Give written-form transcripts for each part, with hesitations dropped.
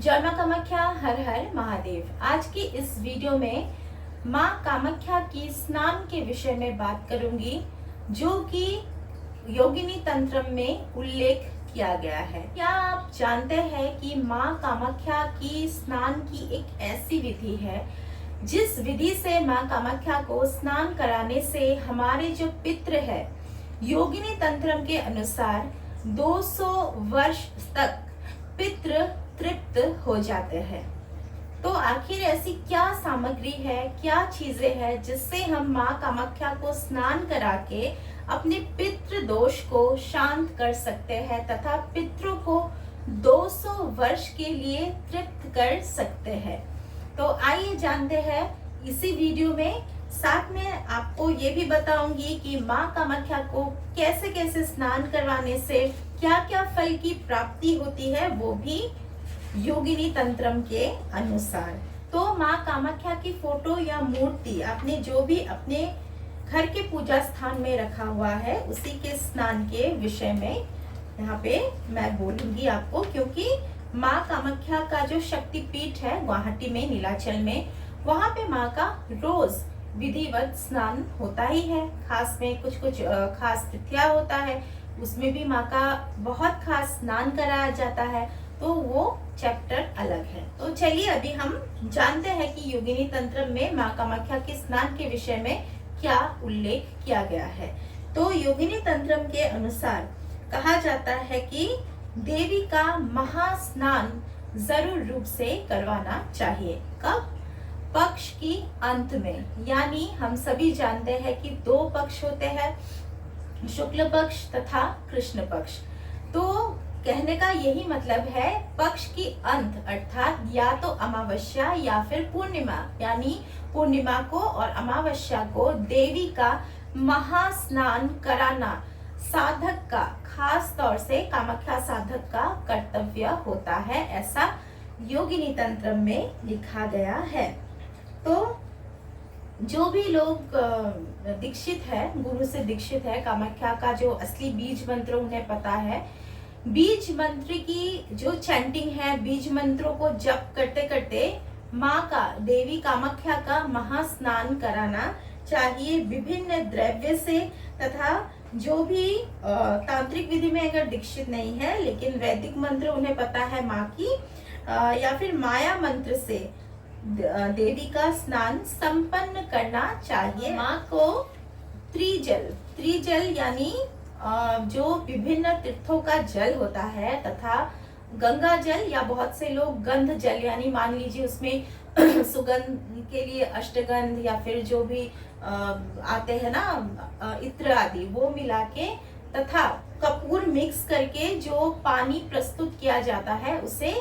जय मां कामाख्या, हर हर महादेव। आज की इस वीडियो में मां कामाख्या की स्नान के विषय में बात करूंगी, जो कि योगिनी तंत्र में उल्लेख किया गया है। क्या आप जानते हैं कि मां कामाख्या की स्नान की एक ऐसी विधि है जिस विधि से मां कामाख्या को स्नान कराने से हमारे जो पितृ है, योगिनी तंत्र के अनुसार 200 वर्ष तक पितृ तृप्त हो जाते हैं। तो आखिर ऐसी क्या सामग्री है, क्या चीजें हैं जिससे हम मां कामाख्या को स्नान करा के अपने पितृ दोष को शांत कर सकते हैं तथा पितरों को 200 वर्ष के लिए तृप्त कर सकते हैं। तो आइए जानते हैं इसी वीडियो में। साथ में आपको ये भी बताऊंगी कि मां कामाख्या को कैसे कैसे स्नान करवाने से क्या क्या फल की प्राप्ति होती है, वो भी योगिनी तंत्रम के अनुसार। तो मां कामाख्या की फोटो या मूर्ति आपने जो भी अपने घर के पूजा स्थान में रखा हुआ है, उसी के स्नान के विषय में यहाँ पे मैं बोलूंगी आपको, क्योंकि मां कामाख्या का जो शक्तिपीठ है गुवाहाटी में, नीलाचल में, वहां पे मां का रोज विधिवत स्नान होता ही है। खास में कुछ खास तिथियां होता है, उसमें भी मां का बहुत खास स्नान कराया जाता है, तो वो चैप्टर अलग है। तो चलिए अभी हम जानते हैं कि योगिनी तंत्र में मां कामाख्या के स्नान के विषय में क्या उल्लेख किया गया है। तो योगिनी तंत्र के अनुसार कहा जाता है कि देवी का महास्नान जरूर रूप से करवाना चाहिए। कब? पक्ष की अंत में, यानी हम सभी जानते हैं कि 2 पक्ष होते हैं, शुक्ल पक्ष तथा कृष्ण पक्ष। तो कहने का यही मतलब है, पक्ष की अंत अर्थात या तो अमावस्या या फिर पूर्णिमा, यानी पूर्णिमा को और अमावस्या को देवी का महास्नान कराना साधक का, खास तौर से कामाख्या साधक का कर्तव्य होता है, ऐसा योगिनी तंत्र में लिखा गया है। तो जो भी लोग दीक्षित है, गुरु से दीक्षित है, कामाख्या का जो असली बीज मंत्र उन्हें पता है, बीज मंत्र की जो चैंटिंग है, बीज मंत्रों को जप करते करते माँ का, देवी कामाख्या का महास्नान कराना चाहिए विभिन्न द्रव्य से। तथा जो भी तांत्रिक विधि में अगर दीक्षित नहीं है लेकिन वैदिक मंत्र उन्हें पता है माँ की, या फिर माया मंत्र से देवी का स्नान संपन्न करना चाहिए। माँ को त्रिजल यानी जो विभिन्न तीर्थों का जल होता है तथा गंगा जल, या बहुत से लोग गंध जल, यानी मान लीजिए उसमें सुगंध के लिए अष्टगंध या फिर जो भी आते हैं ना इत्र आदि, वो मिला के तथा कपूर मिक्स करके जो पानी प्रस्तुत किया जाता है उसे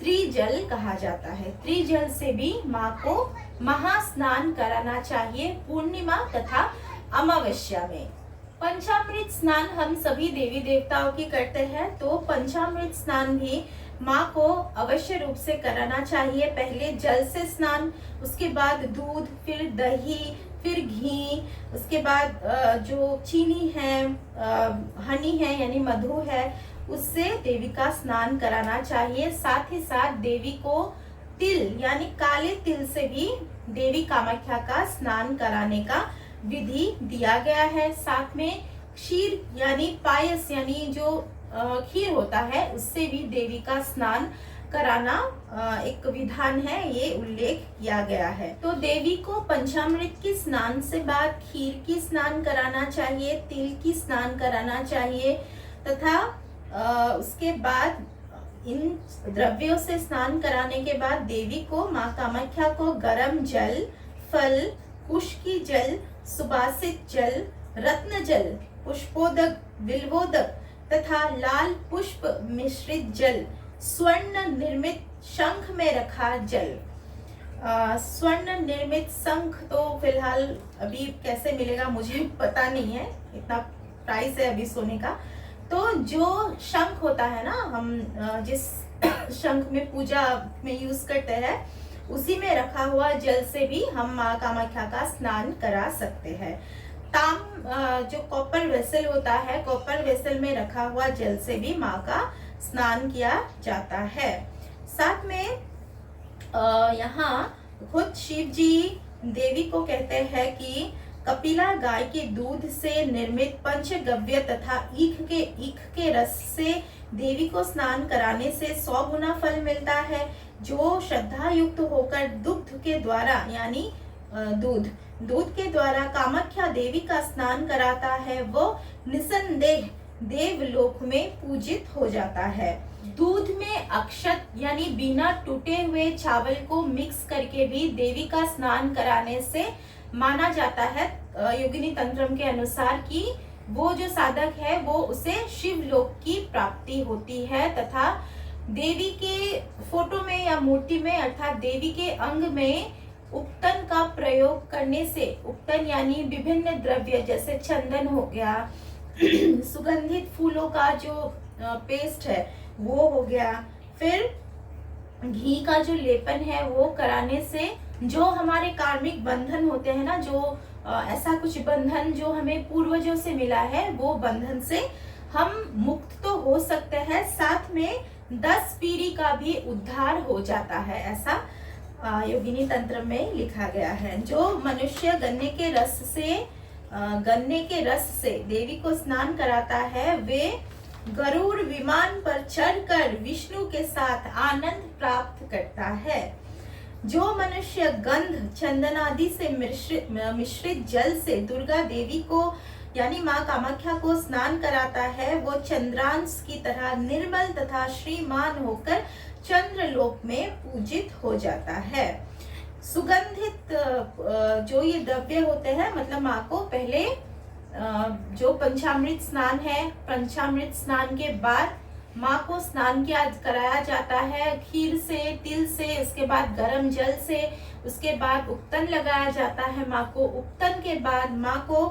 त्रिजल कहा जाता है। त्रिजल से भी माँ को महास्नान कराना चाहिए पूर्णिमा तथा अमावस्या में। पंचामृत स्नान हम सभी देवी देवताओं की करते हैं, तो पंचामृत स्नान भी माँ को अवश्य रूप से कराना चाहिए। पहले जल से स्नान, उसके बाद दूध, फिर दही, फिर घी, उसके बाद जो चीनी है, हनी है यानी मधु है, उससे देवी का स्नान कराना चाहिए। साथ ही साथ देवी को तिल यानी काले तिल से भी देवी कामाख्या का स्नान कराने का विधि दिया गया है। साथ में क्षीर यानी पायस, यानी जो खीर होता है, उससे भी देवी का स्नान कराना एक विधान है, ये उल्लेख किया गया है। तो देवी को पंचामृत की स्नान से बाद खीर की स्नान कराना चाहिए, तिल की स्नान कराना चाहिए तथा उसके बाद इन द्रव्यों से स्नान कराने के बाद देवी को, माँ कामाख्या को गरम जल, फल, कुश की जल, सुबासित जल, रत्न जल, पुष्पोदक, बिल्वोदक तथा लाल पुष्प मिश्रित जल, स्वर्ण निर्मित शंख में रखा जल। स्वर्ण निर्मित शंख तो फिलहाल अभी कैसे मिलेगा मुझे पता नहीं है, इतना प्राइस है अभी सोने का। तो जो शंख होता है ना, हम जिस शंख में पूजा में यूज करते हैं, उसी में रखा हुआ जल से भी हम माँ कामाख्या का स्नान करा सकते हैं। जो कॉपर वेसल होता है, कॉपर वेसल में रखा हुआ जल से भी माँ का स्नान किया जाता है। साथ में यहाँ खुद शिव जी देवी को कहते हैं कि कपिला गाय के दूध से निर्मित पंचगव्य तथा ईख के रस से देवी को स्नान कराने से 100 गुना फल मिलता है। जो श्रद्धा युक्त होकर दुग्ध के द्वारा यानी दूध के द्वारा कामाख्या देवी का स्नान कराता है वो निसंदेह देवलोक में पूजित हो जाता है। दूध में अक्षत यानी बिना टूटे हुए चावल को मिक्स करके भी देवी का स्नान कराने से माना जाता है योगिनी तंत्रम के अनुसार कि वो जो साधक है वो उसे शिवलोक की प्राप्ति होती है तथा देवी के फोटो में या मूर्ति में अर्थात देवी के अंग में उपतन का प्रयोग करने से, उपतन यानी विभिन्न द्रव्य जैसे चंदन हो गया, सुगंधित फूलों का जो पेस्ट है वो हो गया, फिर घी का जो लेपन है वो कराने से जो हमारे कार्मिक बंधन होते हैं ना, जो ऐसा कुछ बंधन जो हमें पूर्वजों से मिला है वो बंधन से हम मुक्त तो हो सकते हैं, साथ में 10 पीढ़ी का भी उद्धार हो जाता है, ऐसा योगिनी तंत्र में लिखा गया है। जो मनुष्य गन्ने के रस से देवी को स्नान कराता है वे गरुड़ विमान पर चढ़कर विष्णु के साथ आनंद प्राप्त करता है। जो मनुष्य गंध चंदन आदि से मिश्रित जल से दुर्गा देवी को यानी माँ कामाख्या को स्नान कराता है वो चंद्रांश की तरह निर्मल तथा श्रीमान होकर चंद्रलोक में पूजित हो जाता है। सुगंधित जो ये द्रव्य होते हैं मतलब माँ को पहले जो पंचामृत स्नान है, पंचामृत स्नान के बाद माँ को स्नान कराया जाता है खीर से, तिल से, उसके बाद गरम जल से, उसके बाद उपतन लगाया जाता है माँ को। उपतन के बाद माँ को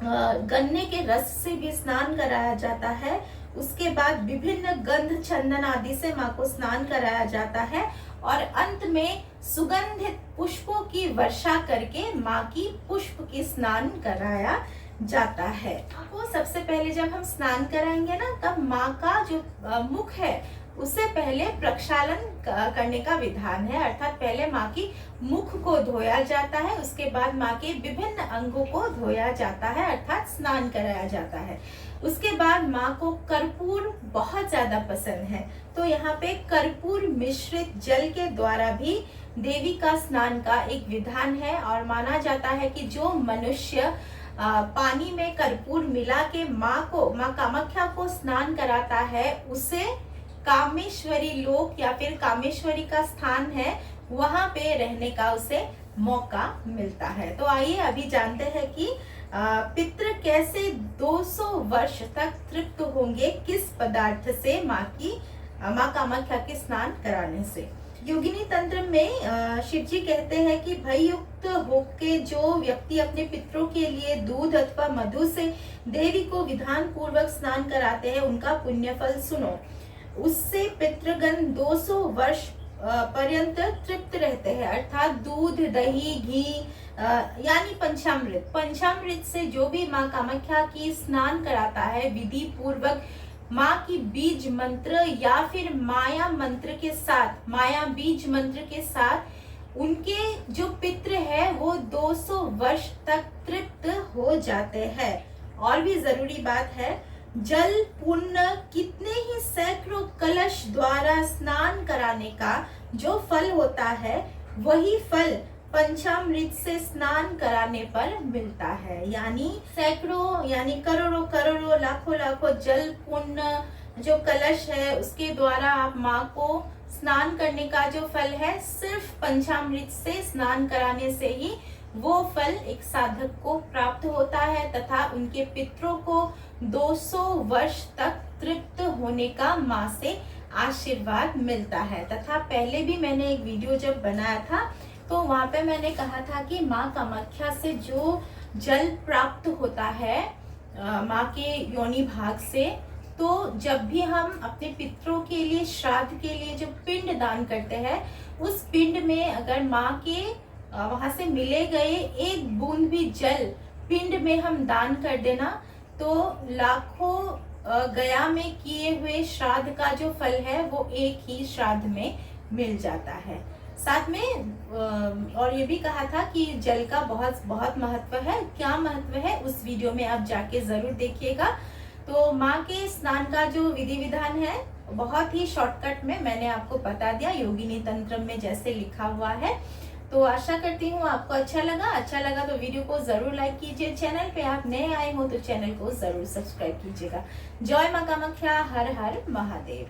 गन्ने के रस से भी स्नान कराया जाता है। उसके बाद विभिन्न गंध चंदन आदि से माँ को स्नान कराया जाता है और अंत में सुगंधित पुष्पों की वर्षा करके माँ की पुष्प की स्नान कराया जाता है। आपको सबसे पहले जब हम स्नान कराएंगे ना तब माँ का जो मुख है उससे पहले प्रक्षालन करने का विधान है, अर्थात पहले माँ की मुख को धोया जाता है, उसके बाद माँ के विभिन्न अंगों को धोया जाता है अर्थात स्नान कराया जाता है। उसके बाद माँ को कर्पूर बहुत ज्यादा पसंद है तो यहाँ पे कर्पूर मिश्रित जल के द्वारा भी देवी का स्नान का एक विधान है और माना जाता है कि जो मनुष्य पानी में कर्पूर मिला के माँ कामाख्या को स्नान कराता है उसे कामेश्वरी लोक या फिर कामेश्वरी का स्थान है वहां पे रहने का उसे मौका मिलता है। तो आइए अभी जानते हैं कि पितृ कैसे 200 वर्ष तक तृप्त होंगे किस पदार्थ से माँ कामाख्या के स्नान कराने से। योगिनी तंत्र में शिव जी कहते हैं कि भय युक्त होके जो व्यक्ति अपने पितरों के लिए दूध अथवा मधु से देवी को विधान पूर्वक स्नान कराते हैं उनका पुण्य फल सुनो। उससे पितृगण 200 वर्ष पर्यंत तृप्त रहते हैं, अर्थात दूध दही घी यानी पंचामृत से जो भी माँ कामाख्या की स्नान कराता है विधि पूर्वक माँ की बीज मंत्र या फिर माया बीज मंत्र के साथ उनके जो पितृ है वो 200 वर्ष तक तृप्त हो जाते हैं। और भी जरूरी बात है, जल पुण्य कितने ही सैकड़ों कलश द्वारा स्नान कराने का जो फल होता है वही फल पंचामृत से स्नान कराने पर मिलता है। यानी सैकड़ों यानी करोड़ों लाखों जल पुण्य जो कलश है उसके द्वारा आप माँ को स्नान करने का जो फल है सिर्फ पंचामृत से स्नान कराने से ही वो फल एक साधक को प्राप्त होता है तथा उनके पितरों को 200 वर्ष तक तृप्त होने का माँ से आशीर्वाद मिलता है। तथा पहले भी मैंने एक वीडियो जब बनाया था तो वहाँ पे मैंने कहा था कि माँ कामाख्या से जो जल प्राप्त होता है माँ के योनि भाग से, तो जब भी हम अपने पितरों के लिए श्राद्ध के लिए जो पिंड दान करते हैं उस पिंड में अगर माँ के वहां से मिले गए एक बूंद भी जल पिंड में हम दान कर देना तो लाखों गया में किए हुए श्राद्ध का जो फल है वो एक ही श्राद्ध में मिल जाता है। साथ में और ये भी कहा था कि जल का बहुत बहुत महत्व है। क्या महत्व है उस वीडियो में आप जाके जरूर देखिएगा। तो माँ के स्नान का जो विधि विधान है बहुत ही शॉर्टकट में मैंने आपको बता दिया, योगिनी तंत्र में जैसे लिखा हुआ है। तो आशा करती हूँ आपको अच्छा लगा तो वीडियो को जरूर लाइक कीजिए। चैनल पे आप नए आए हो तो चैनल को जरूर सब्सक्राइब कीजिएगा। जय माँ कामाख्या, हर हर महादेव।